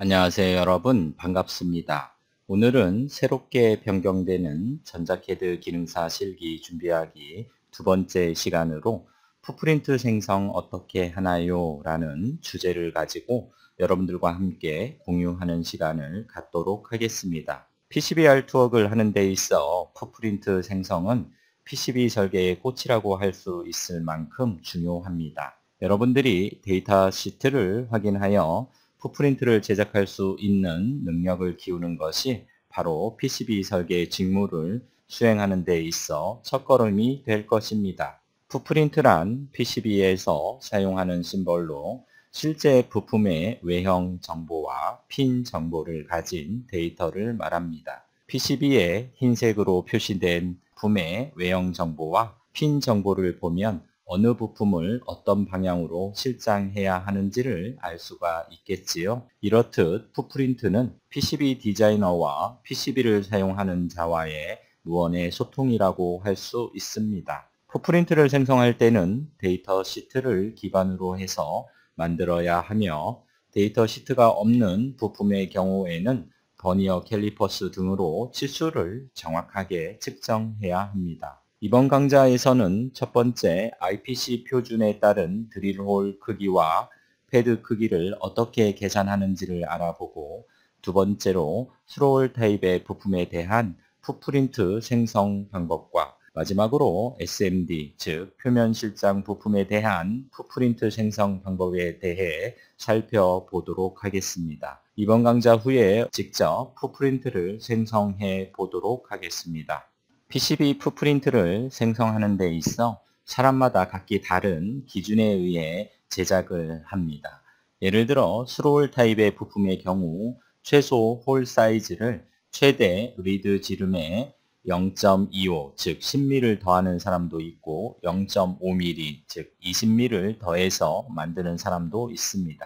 안녕하세요, 여러분. 반갑습니다. 오늘은 새롭게 변경되는 전자캐드 기능사 실기 준비하기 두 번째 시간으로 풋프린트 생성 어떻게 하나요? 라는 주제를 가지고 여러분들과 함께 공유하는 시간을 갖도록 하겠습니다. PCB 아트웍을 하는 데 있어 풋프린트 생성은 PCB 설계의 꽃이라고 할 수 있을 만큼 중요합니다. 여러분들이 데이터 시트를 확인하여 풋프린트를 제작할 수 있는 능력을 키우는 것이 바로 PCB 설계 직무를 수행하는 데 있어 첫걸음이 될 것입니다. 풋프린트란 PCB에서 사용하는 심벌로 실제 부품의 외형 정보와 핀 정보를 가진 데이터를 말합니다. PCB에 흰색으로 표시된 부품의 외형 정보와 핀 정보를 보면 어느 부품을 어떤 방향으로 실장해야 하는지를 알 수가 있겠지요. 이렇듯 풋프린트는 PCB 디자이너와 PCB를 사용하는 자와의 무언의 소통이라고 할 수 있습니다. 풋프린트를 생성할 때는 데이터 시트를 기반으로 해서 만들어야 하며 데이터 시트가 없는 부품의 경우에는 버니어 캘리퍼스 등으로 치수를 정확하게 측정해야 합니다. 이번 강좌에서는 첫 번째 IPC 표준에 따른 드릴홀 크기와 패드 크기를 어떻게 계산하는지를 알아보고 두 번째로 스로울 타입의 부품에 대한 풋프린트 생성 방법과 마지막으로 SMD, 즉 표면 실장 부품에 대한 풋프린트 생성 방법에 대해 살펴보도록 하겠습니다. 이번 강좌 후에 직접 풋프린트를 생성해 보도록 하겠습니다. PCB 풋프린트를 생성하는 데 있어 사람마다 각기 다른 기준에 의해 제작을 합니다. 예를 들어 스로울 타입의 부품의 경우 최소 홀 사이즈를 최대 리드 지름에 0.25, 즉 10mm를 더하는 사람도 있고 0.5mm, 즉 20mm를 더해서 만드는 사람도 있습니다.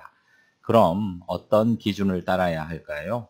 그럼 어떤 기준을 따라야 할까요?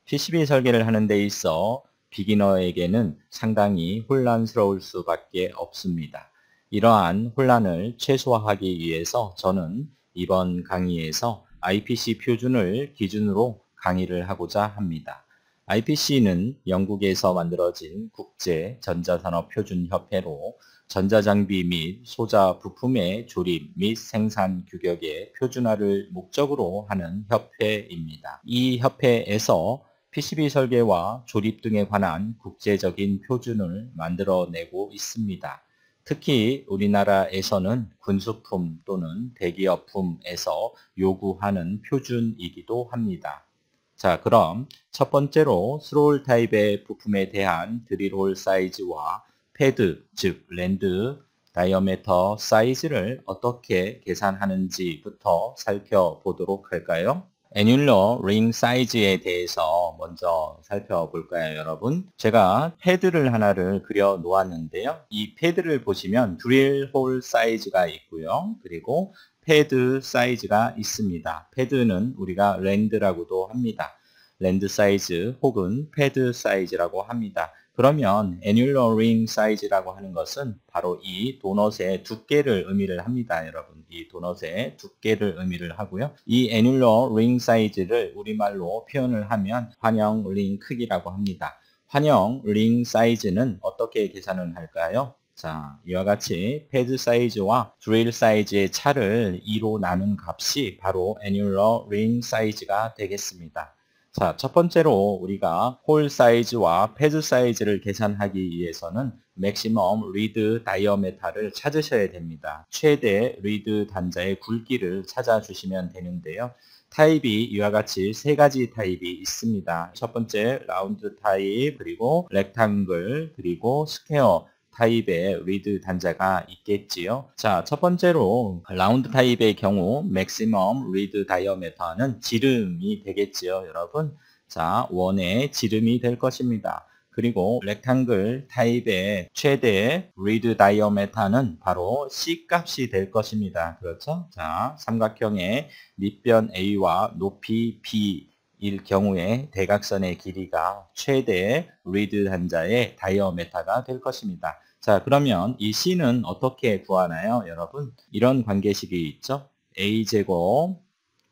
PCB 설계를 하는 데 있어 비기너에게는 상당히 혼란스러울 수밖에 없습니다. 이러한 혼란을 최소화하기 위해서 저는 이번 강의에서 IPC 표준을 기준으로 강의를 하고자 합니다. IPC는 영국에서 만들어진 국제 전자산업표준협회로 전자장비 및 소자 부품의 조립 및 생산 규격의 표준화를 목적으로 하는 협회입니다. 이 협회에서 PCB 설계와 조립 등에 관한 국제적인 표준을 만들어내고 있습니다. 특히 우리나라에서는 군수품 또는 대기업품에서 요구하는 표준이기도 합니다. 자, 그럼 첫 번째로 스로울 타입의 부품에 대한 드릴홀 사이즈와 패드, 즉 랜드 다이어미터 사이즈를 어떻게 계산하는지부터 살펴보도록 할까요? 애뉴러 링 사이즈에 대해서 먼저 살펴볼까요, 여러분? 제가 패드를 하나를 그려 놓았는데요. 이 패드를 보시면 드릴 홀 사이즈가 있고요. 그리고 패드 사이즈가 있습니다. 패드는 우리가 랜드라고도 합니다. 랜드 사이즈 혹은 패드 사이즈라고 합니다. 그러면 애뉴러 링 사이즈라고 하는 것은 바로 이 도넛의 두께를 의미를 합니다, 여러분. 이 도넛의 두께를 의미를 하고요. 이 애뉴러 링 사이즈를 우리말로 표현을 하면 환영 링 크기라고 합니다. 환영 링 사이즈는 어떻게 계산을 할까요? 자, 이와 같이 패드 사이즈와 드릴 사이즈의 차를 2로 나눈 값이 바로 애뉴러 링 사이즈가 되겠습니다. 자, 첫 번째로 우리가 홀 사이즈와 패드 사이즈를 계산하기 위해서는 맥시멈 리드 다이어메타를 찾으셔야 됩니다. 최대 리드 단자의 굵기를 찾아주시면 되는데요. 타입이 이와 같이 세 가지 타입이 있습니다. 첫 번째 라운드 타입, 그리고 렉탱글, 그리고 스퀘어 타입의 리드 단자가 있겠지요. 자, 첫 번째로 라운드 타입의 경우 맥시멈 리드 다이어메터는 지름이 되겠지요, 여러분. 자, 원의 지름이 될 것입니다. 그리고 렉탱글 타입의 최대 리드 다이어메터는 바로 C 값이 될 것입니다. 그렇죠? 자, 삼각형의 밑변 A와 높이 B 일 경우에 대각선의 길이가 최대 리드 단자의 다이어메타가 될 것입니다. 자, 그러면 이 C는 어떻게 구하나요, 여러분? 이런 관계식이 있죠. A제곱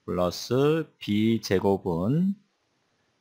플러스 B제곱은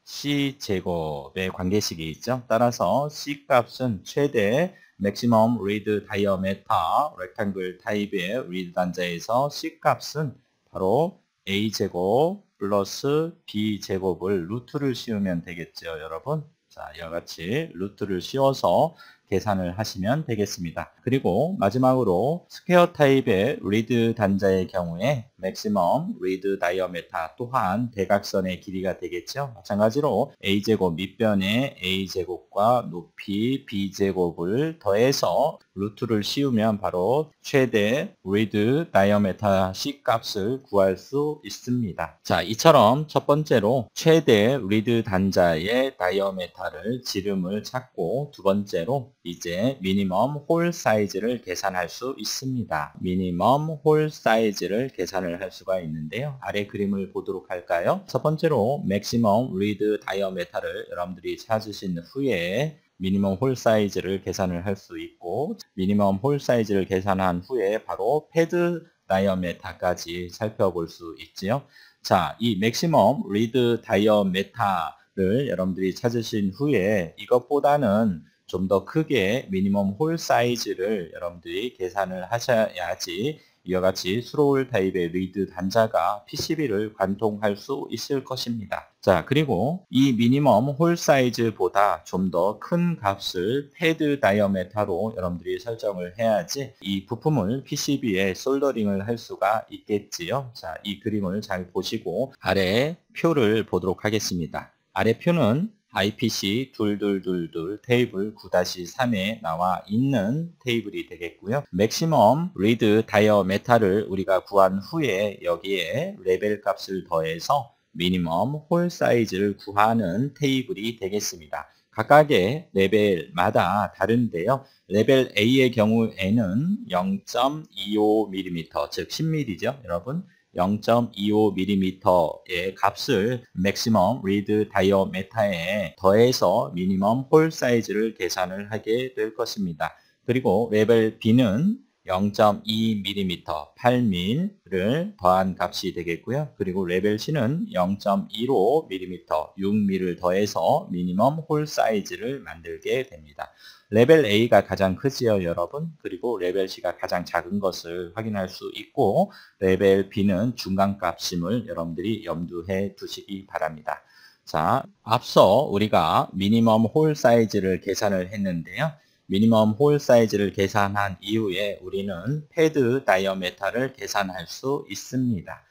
C제곱의 관계식이 있죠. 따라서 C값은 최대 maximum read diameter rectangle 타입의 read 단자에서 C값은 바로 A제곱 플러스 B제곱을 루트를 씌우면 되겠죠, 여러분. 자, 이와 같이 루트를 씌워서 계산을 하시면 되겠습니다. 그리고 마지막으로 스퀘어 타입의 리드 단자의 경우에 maximum read diameter 또한 대각선의 길이가 되겠죠. 마찬가지로 a제곱 밑변에 a제곱과 높이 b제곱을 더해서 루트를 씌우면 바로 최대 read diameter C 값을 구할 수 있습니다. 자, 이처럼 첫 번째로 최대 read 단자의 diameter를 지름을 찾고 두 번째로 이제 미니멈 홀 사이즈를 계산할 수 있습니다. 미니멈 홀 사이즈를 계산을 할 수가 있는데요. 아래 그림을 보도록 할까요? 첫 번째로 맥시멈 리드 다이어메타를 여러분들이 찾으신 후에 미니멈 홀 사이즈를 계산을 할 수 있고 미니멈 홀 사이즈를 계산한 후에 바로 패드 다이어메타까지 살펴볼 수 있지요. 자, 이 맥시멈 리드 다이어메타를 여러분들이 찾으신 후에 이것보다는 좀 더 크게 미니멈 홀 사이즈를 여러분들이 계산을 하셔야지 이와 같이 수로홀 타입의 리드 단자가 PCB를 관통할 수 있을 것입니다. 자, 그리고 이 미니멈 홀 사이즈보다 좀 더 큰 값을 패드 다이어메타로 여러분들이 설정을 해야지 이 부품을 PCB에 솔더링을 할 수가 있겠지요. 자, 이 그림을 잘 보시고 아래 표를 보도록 하겠습니다. 아래 표는 IPC 2222 테이블 9-3에 나와 있는 테이블이 되겠고요. 맥시멈 리드 다이어메타를 우리가 구한 후에 여기에 레벨 값을 더해서 미니멈 홀 사이즈를 구하는 테이블이 되겠습니다. 각각의 레벨마다 다른데요. 레벨 A의 경우에는 0.25mm, 즉 10mm죠, 여러분. 0.25mm의 값을 maximum read diameter에 더해서 minimum hole 사이즈를 계산을 하게 될 것입니다. 그리고 레벨 B는 0.2mm, 8mm를 더한 값이 되겠고요. 그리고 레벨 C는 0.15mm, 6mm를 더해서 minimum hole 사이즈를 만들게 됩니다. 레벨 A가 가장 크지요, 여러분. 그리고 레벨 C가 가장 작은 것을 확인할 수 있고 레벨 B는 중간값임을 여러분들이 염두해 두시기 바랍니다. 자, 앞서 우리가 미니멈 홀 사이즈를 계산을 했는데요. 미니멈 홀 사이즈를 계산한 이후에 우리는 패드 다이어메타를 계산할 수 있습니다.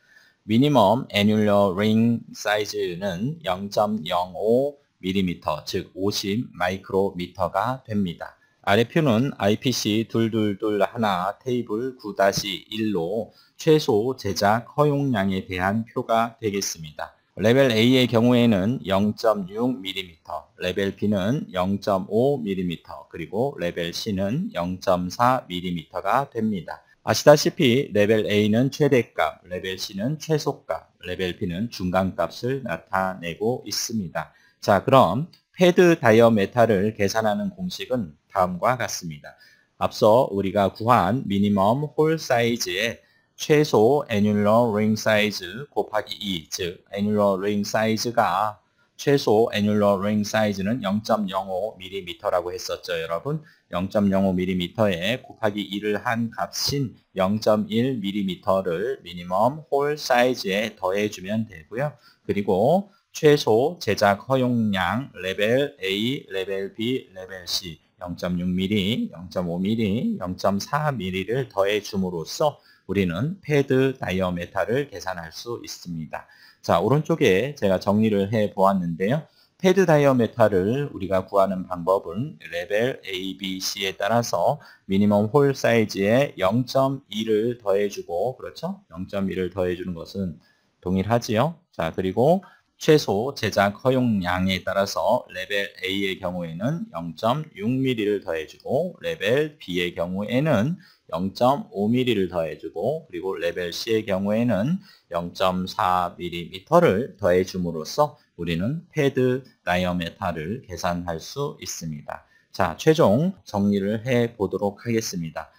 미니멈 애뉴러 링 사이즈는 0.05mm, 즉 50 마이크로미터가 됩니다. 아래표는 IPC 2221 테이블 9-1로 최소 제작 허용량에 대한 표가 되겠습니다. 레벨 A의 경우에는 0.6mm, 레벨 B는 0.5mm, 그리고 레벨 C는 0.4mm가 됩니다. 아시다시피 레벨 A는 최대값, 레벨 C는 최소값, 레벨 B는 중간값을 나타내고 있습니다. 자, 그럼 패드 다이어메타를 계산하는 공식은 다음과 같습니다. 앞서 우리가 구한 미니멈 홀 사이즈의 최소 애뉴러 링 사이즈 곱하기 2, 즉 애뉴러 링 사이즈가 최소 애뉴러 링 사이즈는 0.05mm라고 했었죠, 여러분. 0.05mm에 곱하기 2를 한 값인 0.1mm를 미니멈 홀 사이즈에 더해주면 되고요. 그리고 최소 제작 허용량 레벨 A, 레벨 B, 레벨 C 0.6mm, 0.5mm, 0.4mm를 더해줌으로써 우리는 패드 다이어메타를 계산할 수 있습니다. 자, 오른쪽에 제가 정리를 해 보았는데요. 패드 다이어메타를 우리가 구하는 방법은 레벨 A, B, C에 따라서 미니멈 홀 사이즈에 0.2를 더해주고, 그렇죠? 0.2를 더해주는 것은 동일하지요. 자, 그리고 최소 제작 허용량에 따라서 레벨 A의 경우에는 0.6mm를 더해주고 레벨 B의 경우에는 0.5mm를 더해주고 그리고 레벨 C의 경우에는 0.4mm를 더해줌으로써 우리는 패드 다이어메타를 계산할 수 있습니다. 자, 최종 정리를 해 보도록 하겠습니다.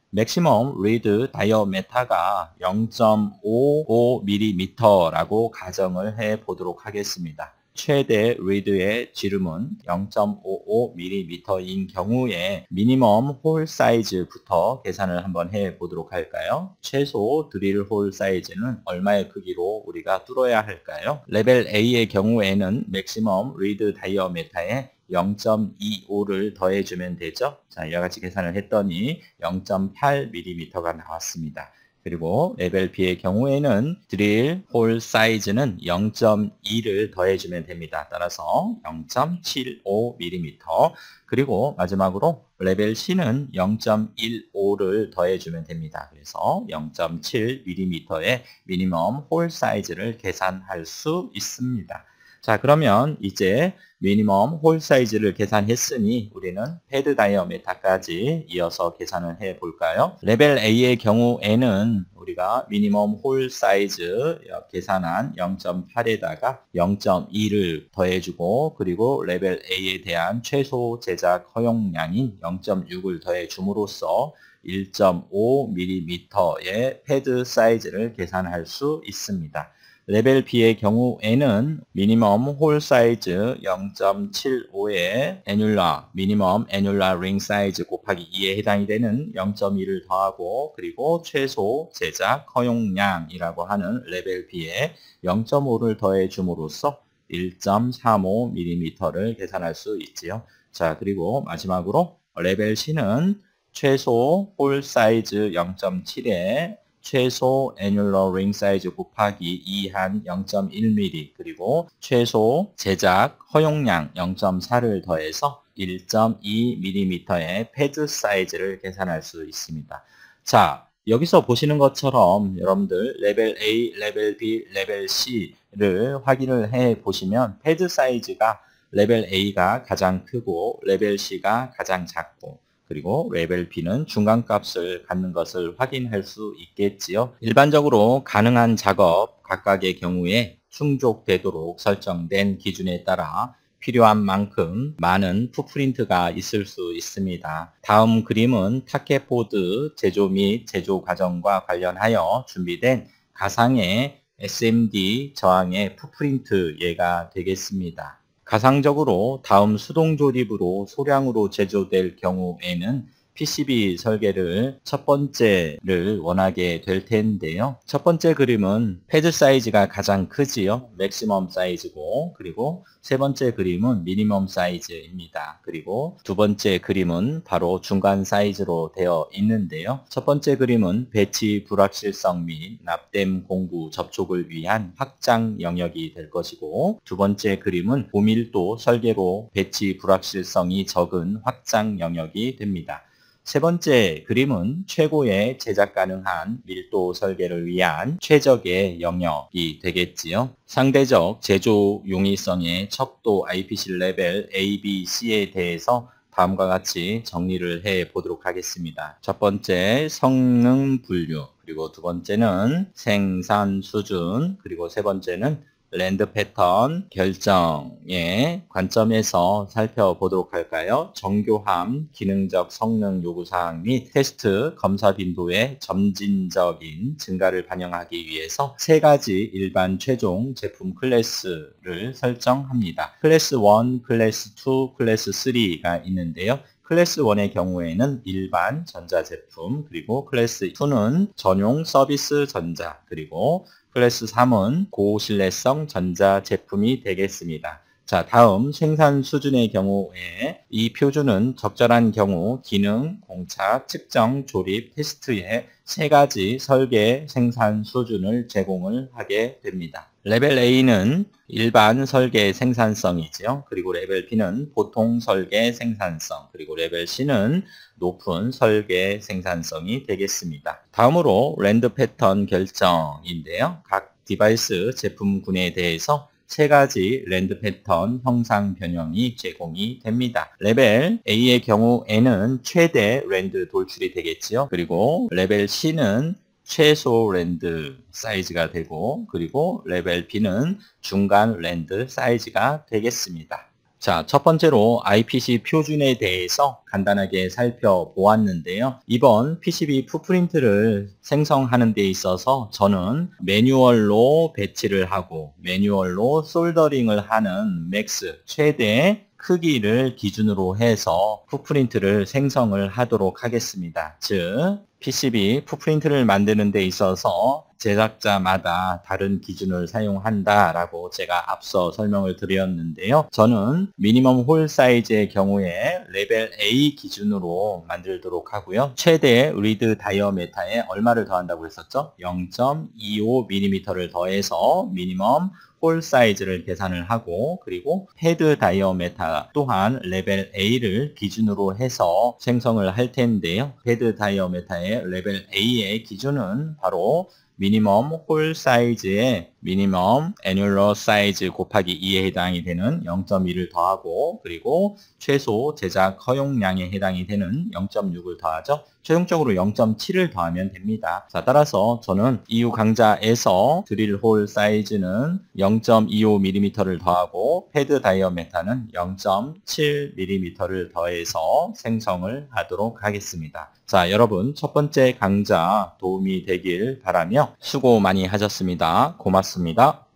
맥시멈 리드 다이어메타가 0.55mm라고 가정을 해 보도록 하겠습니다. 최대 리드의 지름은 0.55mm인 경우에 미니멈 홀 사이즈부터 계산을 한번 해 보도록 할까요? 최소 드릴 홀 사이즈는 얼마의 크기로 우리가 뚫어야 할까요? 레벨 A의 경우에는 맥시멈 리드 다이어메타에 0.25를 더해주면 되죠. 자, 이와 같이 계산을 했더니 0.8mm가 나왔습니다. 그리고 레벨 B의 경우에는 드릴 홀 사이즈는 0.2를 더해주면 됩니다. 따라서 0.75mm. 그리고 마지막으로 레벨 C는 0.15를 더해주면 됩니다. 그래서 0.7mm의 미니멈 홀 사이즈를 계산할 수 있습니다. 자, 그러면 이제 미니멈 홀 사이즈를 계산했으니 우리는 패드 다이어메타까지 이어서 계산을 해 볼까요? 레벨 A의 경우에는 우리가 미니멈 홀 사이즈 계산한 0.8에다가 0.2를 더해주고 그리고 레벨 A에 대한 최소 제작 허용량인 0.6을 더해줌으로써 1.5mm의 패드 사이즈를 계산할 수 있습니다. 레벨 B의 경우에는 미니멈 홀 사이즈 0.75에 애뉴라, 미니멈 애뉴라 링 사이즈 곱하기 2에 해당이 되는 0.2를 더하고 그리고 최소 제작 허용량이라고 하는 레벨 B에 0.5를 더해 줌으로써 1.35mm를 계산할 수 있지요. 자, 그리고 마지막으로 레벨 C는 최소 홀 사이즈 0.7에 최소 애뉴러 링 사이즈 곱하기 2한 0.1mm 그리고 최소 제작 허용량 0.4를 더해서 1.2mm의 패드 사이즈를 계산할 수 있습니다. 자, 여기서 보시는 것처럼 여러분들 레벨 A, 레벨 B, 레벨 C를 확인을 해 보시면 패드 사이즈가 레벨 A가 가장 크고 레벨 C가 가장 작고 그리고 레벨 B는 중간값을 갖는 것을 확인할 수 있겠지요. 일반적으로 가능한 작업 각각의 경우에 충족되도록 설정된 기준에 따라 필요한 만큼 많은 풋프린트가 있을 수 있습니다. 다음 그림은 타켓보드 제조 및 제조 과정과 관련하여 준비된 가상의 SMD 저항의 풋프린트 예가 되겠습니다. 가상적으로 다음 수동 조립으로 소량으로 제조될 경우에는 PCB 설계를 첫 번째를 원하게 될 텐데요. 첫 번째 그림은 패드 사이즈가 가장 크지요. 맥시멈 사이즈고 그리고 세 번째 그림은 미니멈 사이즈입니다. 그리고 두 번째 그림은 바로 중간 사이즈로 되어 있는데요. 첫 번째 그림은 배치 불확실성 및 납땜 공구 접촉을 위한 확장 영역이 될 것이고 두 번째 그림은 고밀도 설계로 배치 불확실성이 적은 확장 영역이 됩니다. 세 번째 그림은 최고의 제작 가능한 밀도 설계를 위한 최적의 영역이 되겠지요. 상대적 제조 용이성의 척도 IPC 레벨 A, B, C에 대해서 다음과 같이 정리를 해 보도록 하겠습니다. 첫 번째 성능 분류, 그리고 두 번째는 생산 수준, 그리고 세 번째는 랜드 패턴 결정의 관점에서 살펴보도록 할까요? 정교함, 기능적 성능 요구사항 및 테스트 검사 빈도의 점진적인 증가를 반영하기 위해서 세 가지 일반 최종 제품 클래스를 설정합니다. 클래스 1, 클래스 2, 클래스 3가 있는데요. 클래스 1의 경우에는 일반 전자제품, 그리고 클래스 2는 전용 서비스 전자, 그리고 클래스 3은 고신뢰성 전자제품이 되겠습니다. 자, 다음 생산 수준의 경우에 이 표준은 적절한 경우 기능, 공차, 측정, 조립, 테스트의 세 가지 설계 생산 수준을 제공을 하게 됩니다. 레벨 A는 일반 설계 생산성이지요. 그리고 레벨 B는 보통 설계 생산성, 그리고 레벨 C는 높은 설계 생산성이 되겠습니다. 다음으로 랜드 패턴 결정인데요. 각 디바이스 제품군에 대해서 세 가지 랜드 패턴 형상 변형이 제공이 됩니다. 레벨 A의 경우에는 최대 랜드 돌출이 되겠지요. 그리고 레벨 C는 최소 랜드 사이즈가 되고 그리고 레벨 B는 중간 랜드 사이즈가 되겠습니다. 자, 첫 번째로 IPC 표준에 대해서 간단하게 살펴보았는데요. 이번 PCB 풋프린트를 생성하는 데 있어서 저는 매뉴얼로 배치를 하고 매뉴얼로 솔더링을 하는 맥스 최대 크기를 기준으로 해서 풋프린트를 생성을 하도록 하겠습니다. 즉, PCB 풋프린트를 만드는 데 있어서 제작자마다 다른 기준을 사용한다라고 제가 앞서 설명을 드렸는데요. 저는 미니멈 홀 사이즈의 경우에 레벨 A 기준으로 만들도록 하고요. 최대 리드 다이어메타에 얼마를 더한다고 했었죠? 0.25mm를 더해서 미니멈 홀 사이즈를 계산을 하고 그리고 헤드 다이어메타 또한 레벨 A를 기준으로 해서 생성을 할 텐데요. 헤드 다이어메타의 레벨 A의 기준은 바로 미니멈 홀 사이즈의 미니멈 애뉴얼러 사이즈 곱하기 2에 해당이 되는 0.2를 더하고 그리고 최소 제작 허용량에 해당이 되는 0.6을 더하죠. 최종적으로 0.7을 더하면 됩니다. 자, 따라서 저는 이후 강좌에서 드릴 홀 사이즈는 0.25mm를 더하고 헤드 다이어메타는 0.7mm를 더해서 생성을 하도록 하겠습니다. 자, 여러분 첫 번째 강좌 도움이 되길 바라며 수고 많이 하셨습니다. 고맙습니다.